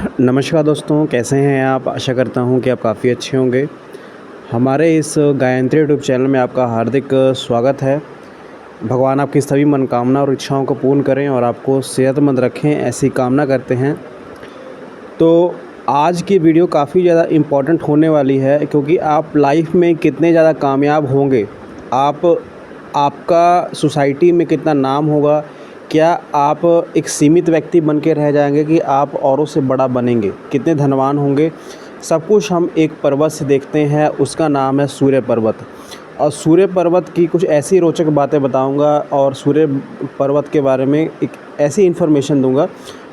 नमस्कार दोस्तों, कैसे हैं आप? आशा करता हूं कि आप काफ़ी अच्छे होंगे। हमारे इस गायत्री यूट्यूब चैनल में आपका हार्दिक स्वागत है। भगवान आपकी सभी मनोकामना और इच्छाओं को पूर्ण करें और आपको सेहतमंद रखें, ऐसी कामना करते हैं। तो आज की वीडियो काफ़ी ज़्यादा इम्पोर्टेंट होने वाली है, क्योंकि आप लाइफ में कितने ज़्यादा कामयाब होंगे, आपका सोसाइटी में कितना नाम होगा, क्या आप एक सीमित व्यक्ति बन के रह जाएंगे कि आप औरों से बड़ा बनेंगे, कितने धनवान होंगे, सब कुछ हम एक पर्वत से देखते हैं। उसका नाम है सूर्य पर्वत। और सूर्य पर्वत की कुछ ऐसी रोचक बातें बताऊंगा और सूर्य पर्वत के बारे में एक ऐसी इन्फॉर्मेशन दूंगा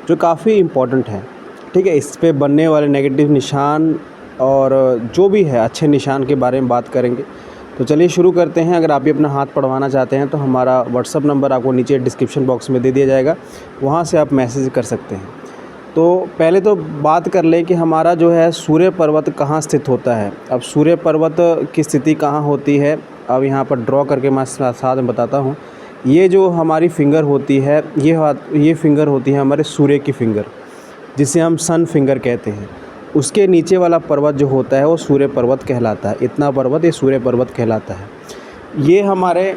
जो काफ़ी इम्पोर्टेंट है। ठीक है, इस पे बनने वाले नेगेटिव निशान और जो भी है अच्छे निशान के बारे में बात करेंगे। तो चलिए शुरू करते हैं। अगर आप भी अपना हाथ पढ़वाना चाहते हैं तो हमारा व्हाट्सअप नंबर आपको नीचे डिस्क्रिप्शन बॉक्स में दे दिया जाएगा, वहाँ से आप मैसेज कर सकते हैं। तो पहले तो बात कर लें कि हमारा जो है सूर्य पर्वत कहाँ स्थित होता है। अब सूर्य पर्वत की स्थिति कहाँ होती है, अब यहाँ पर ड्रॉ करके मैं साथ में बताता हूँ। ये जो हमारी फिंगर होती है, ये फिंगर होती है हमारे सूर्य की फिंगर, जिसे हम सन फिंगर कहते हैं। उसके नीचे वाला पर्वत जो होता है वो सूर्य पर्वत कहलाता है। इतना पर्वत ये सूर्य पर्वत कहलाता है। ये हमारे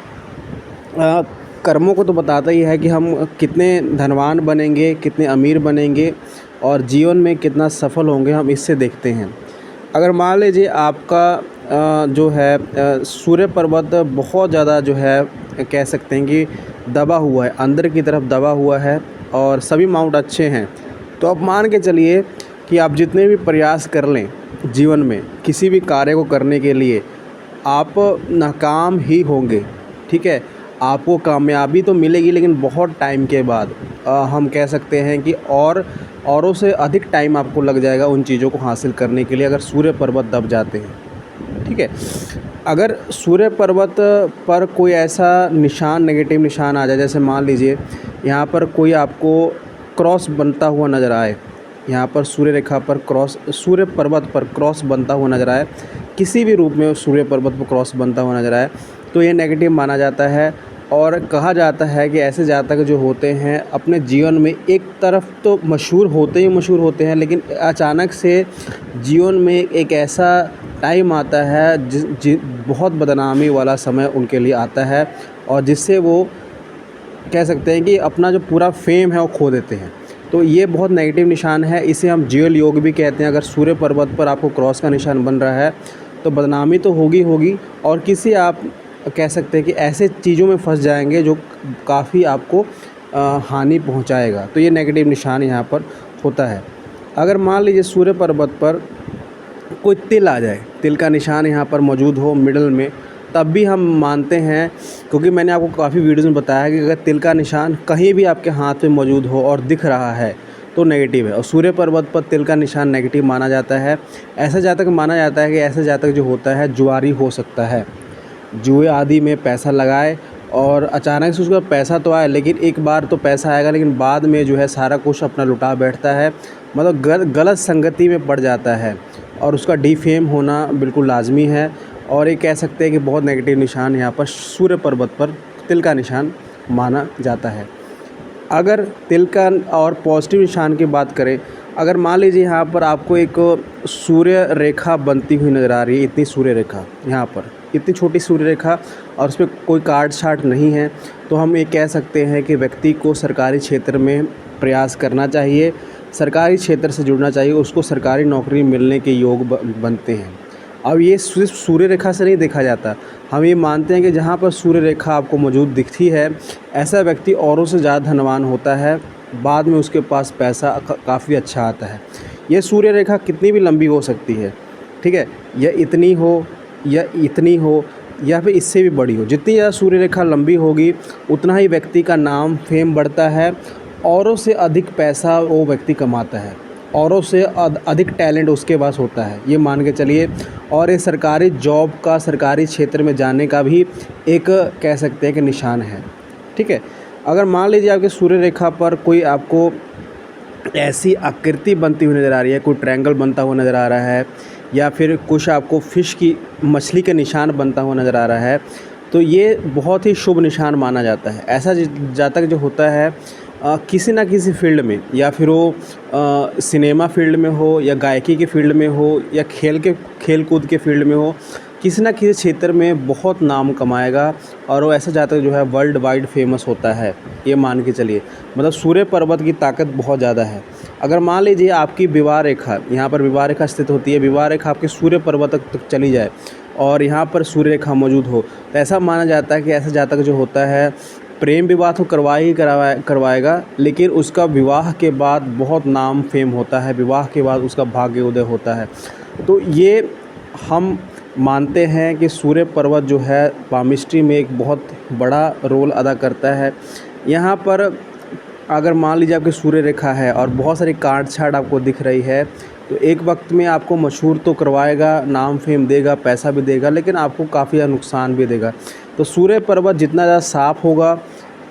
कर्मों को तो बताता ही है कि हम कितने धनवान बनेंगे, कितने अमीर बनेंगे और जीवन में कितना सफल होंगे, हम इससे देखते हैं। अगर मान लीजिए आपका जो है सूर्य पर्वत बहुत ज़्यादा जो है कह सकते हैं कि दबा हुआ है, अंदर की तरफ दबा हुआ है और सभी माउंट अच्छे हैं, तो अब मान के चलिए कि आप जितने भी प्रयास कर लें जीवन में किसी भी कार्य को करने के लिए, आप नाकाम ही होंगे। ठीक है, आपको कामयाबी तो मिलेगी लेकिन बहुत टाइम के बाद। हम कह सकते हैं कि औरों से अधिक टाइम आपको लग जाएगा उन चीज़ों को हासिल करने के लिए, अगर सूर्य पर्वत दब जाते हैं। ठीक है, अगर सूर्य पर्वत पर कोई ऐसा निशान, नेगेटिव निशान आ जाए, जैसे मान लीजिए यहाँ पर कोई आपको क्रॉस बनता हुआ नज़र आए, यहाँ पर सूर्य रेखा पर क्रॉस, सूर्य पर्वत पर क्रॉस बनता हुआ नज़र आए, किसी भी रूप में सूर्य पर्वत पर क्रॉस बनता हुआ नज़र आए, तो ये नेगेटिव माना जाता है। और कहा जाता है कि ऐसे जातक जो होते हैं अपने जीवन में एक तरफ तो मशहूर होते हैं, लेकिन अचानक से जीवन में एक ऐसा टाइम आता है बहुत बदनामी वाला समय उनके लिए आता है, और जिससे वो कह सकते हैं कि अपना जो पूरा फेम है वो खो देते हैं। तो ये बहुत नेगेटिव निशान है, इसे हम ज्वेल योग भी कहते हैं। अगर सूर्य पर्वत पर आपको क्रॉस का निशान बन रहा है तो बदनामी तो होगी, और किसी आप कह सकते हैं कि ऐसे चीज़ों में फंस जाएंगे जो काफ़ी आपको हानि पहुंचाएगा। तो ये नेगेटिव निशान यहाँ पर होता है। अगर मान लीजिए सूर्य पर्वत पर कोई तिल आ जाए, तिल का निशान यहाँ पर मौजूद हो मिडल में, तब भी हम मानते हैं, क्योंकि मैंने आपको काफ़ी वीडियोज़ में बताया है कि अगर तिल का निशान कहीं भी आपके हाथ में मौजूद हो और दिख रहा है तो नेगेटिव है। और सूर्य पर्वत पर तिल का निशान नेगेटिव माना जाता है। ऐसा जातक माना जाता है कि ऐसा जातक जो होता है जुआरी हो सकता है, जुए आदि में पैसा लगाए और अचानक से उसका पैसा तो आए, लेकिन एक बार तो पैसा आएगा लेकिन बाद में जो है सारा कुछ अपना लुटा बैठता है, मतलब गलत संगति में पड़ जाता है और उसका डिफेम होना बिल्कुल लाजमी है। और ये कह सकते हैं कि बहुत नेगेटिव निशान यहाँ पर सूर्य पर्वत पर तिल का निशान माना जाता है। अगर तिल का और पॉजिटिव निशान की बात करें, अगर मान लीजिए यहाँ पर आपको एक सूर्य रेखा बनती हुई नज़र आ रही है, इतनी सूर्य रेखा यहाँ पर, इतनी छोटी सूर्य रेखा, और उस पर कोई कार्ड शार्ट नहीं है, तो हम ये कह सकते हैं कि व्यक्ति को सरकारी क्षेत्र में प्रयास करना चाहिए, सरकारी क्षेत्र से जुड़ना चाहिए, उसको सरकारी नौकरी मिलने के योग बनते हैं। अब ये सिर्फ सूर्य रेखा से नहीं देखा जाता, हम ये मानते हैं कि जहाँ पर सूर्य रेखा आपको मौजूद दिखती है, ऐसा व्यक्ति औरों से ज़्यादा धनवान होता है, बाद में उसके पास पैसा काफ़ी अच्छा आता है। ये सूर्य रेखा कितनी भी लंबी हो सकती है, ठीक है, यह इतनी हो या इतनी हो या फिर इससे भी बड़ी हो। जितनी ज़्यादा सूर्य रेखा लंबी होगी उतना ही व्यक्ति का नाम, फेम बढ़ता है, औरों से अधिक पैसा वो व्यक्ति कमाता है, औरों से अधिक टैलेंट उसके पास होता है, ये मान के चलिए। और ये सरकारी जॉब का, सरकारी क्षेत्र में जाने का भी एक कह सकते हैं कि निशान है। ठीक है, अगर मान लीजिए आपके सूर्य रेखा पर कोई आपको ऐसी आकृति बनती हुई नज़र आ रही है, कोई ट्रायंगल बनता हुआ नज़र आ रहा है, या फिर कुछ आपको फ़िश की, मछली का निशान बनता हुआ नज़र आ रहा है, तो ये बहुत ही शुभ निशान माना जाता है। ऐसा जातक जो होता है किसी ना किसी फील्ड में, या फिर वो सिनेमा फील्ड में हो, या गायकी के फील्ड में हो, या खेल कूद के फील्ड में हो, किसी ना किसी क्षेत्र में बहुत नाम कमाएगा और वो ऐसा जातक जो है वर्ल्ड वाइड फेमस होता है, ये मान के चलिए। मतलब सूर्य पर्वत की ताकत बहुत ज़्यादा है। अगर मान लीजिए आपकी विवाह रेखा, यहाँ पर विवाह रेखा स्थित होती है, विवाह रेखा आपके सूर्य पर्वत तक चली जाए और यहाँ पर सूर्य रेखा मौजूद हो, तो ऐसा माना जाता है कि ऐसा जातक जो होता है प्रेम विवाह तो करवाएगा, लेकिन उसका विवाह के बाद बहुत नाम फेम होता है, विवाह के बाद उसका भाग्य उदय होता है। तो ये हम मानते हैं कि सूर्य पर्वत जो है पामिस्ट्री में एक बहुत बड़ा रोल अदा करता है। यहाँ पर अगर मान लीजिए आपकी सूर्य रेखा है और बहुत सारी काट छाट आपको दिख रही है, तो एक वक्त में आपको मशहूर तो करवाएगा, नाम फेम देगा, पैसा भी देगा, लेकिन आपको काफ़ी ज़्यादा नुकसान भी देगा। तो सूर्य पर्वत जितना ज़्यादा साफ़ होगा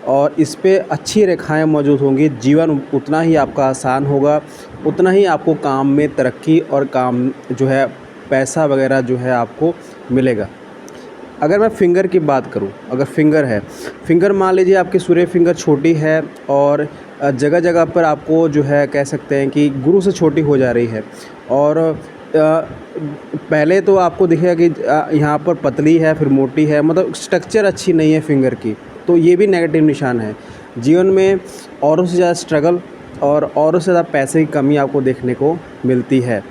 और इस पे अच्छी रेखाएं मौजूद होंगी, जीवन उतना ही आपका आसान होगा, उतना ही आपको काम में तरक्की और काम जो है पैसा वगैरह जो है आपको मिलेगा। अगर मैं फिंगर की बात करूं, अगर फिंगर मान लीजिए आपकी सूर्य फिंगर छोटी है और जगह जगह पर आपको जो है कह सकते हैं कि गुरु से छोटी हो जा रही है, और पहले तो आपको दिखेगा कि यहाँ पर पतली है, फिर मोटी है, मतलब स्ट्रक्चर अच्छी नहीं है फिंगर की, तो ये भी नेगेटिव निशान है। जीवन में औरों से ज़्यादा स्ट्रगल और औरों से ज़्यादा पैसे की कमी आपको देखने को मिलती है।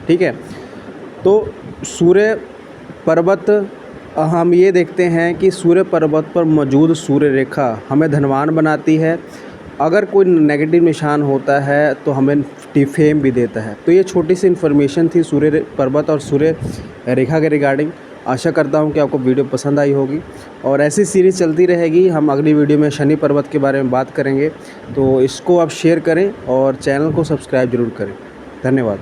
ठीक है, तो सूर्य पर्वत हम ये देखते हैं कि सूर्य पर्वत पर मौजूद सूर्य रेखा हमें धनवान बनाती है। अगर कोई नेगेटिव निशान होता है तो हमें फेम भी देता है। तो ये छोटी सी इन्फॉर्मेशन थी सूर्य पर्वत और सूर्य रेखा के रिगार्डिंग। आशा करता हूँ कि आपको वीडियो पसंद आई होगी और ऐसी सीरीज़ चलती रहेगी। हम अगली वीडियो में शनि पर्वत के बारे में बात करेंगे, तो इसको आप शेयर करें और चैनल को सब्सक्राइब ज़रूर करें। धन्यवाद।